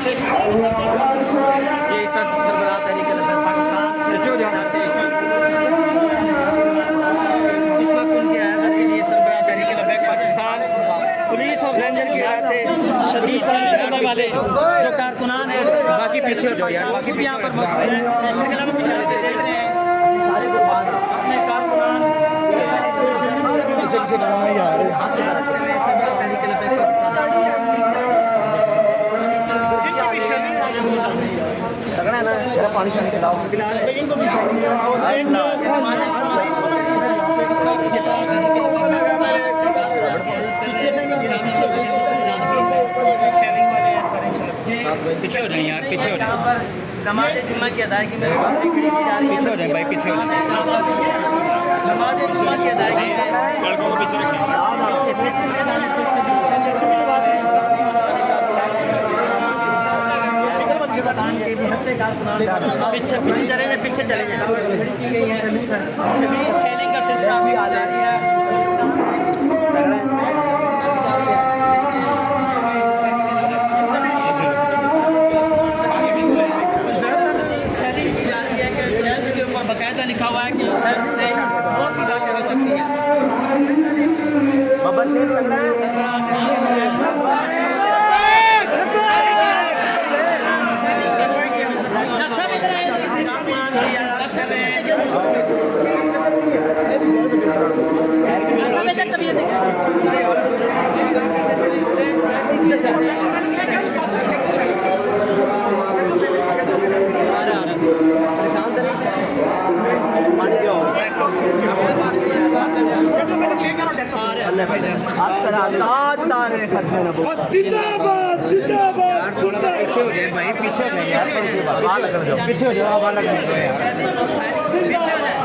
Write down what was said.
ये इस वक्त सरबराह तहरीक पाकिस्तान से इस वक्त उनकी आयात के लिए सरबराह तहरीक पाकिस्तान पुलिस और रेंजर की वजह से शदीद करने वाले जो कारकुनान है बाकी पीछे हो जाओ यार, बाकी यहाँ पर मौजूद है। देख रहे हैं अपने कारकुनान पीछे लगाए जा रहे हैं। पानी शानी खिलाओ इनको भी पीछे हो जाए यार, पीछे हो जाए। नमाज जुम्मा की अदायगी में पीछे हो जाए भाई, पीछे हो जाए। नमाज जुम्मा की अदायगी में लड़कों को पीछे रखें। पीछे चले जाए, पीछे चले जाए। शेलिंग का सिलसिला अभी आ रही है। शेलिंग की जा रही है कि शेल्फ के ऊपर बाकायदा लिखा हुआ है कि शेल्फ से बहुत ही बातें हो सकती है। बाबा शेर लग रहा है। पीछे हो जाए भाई, पीछे हो जाए यार, पीछे हो जाओ, पीछे हो जाए।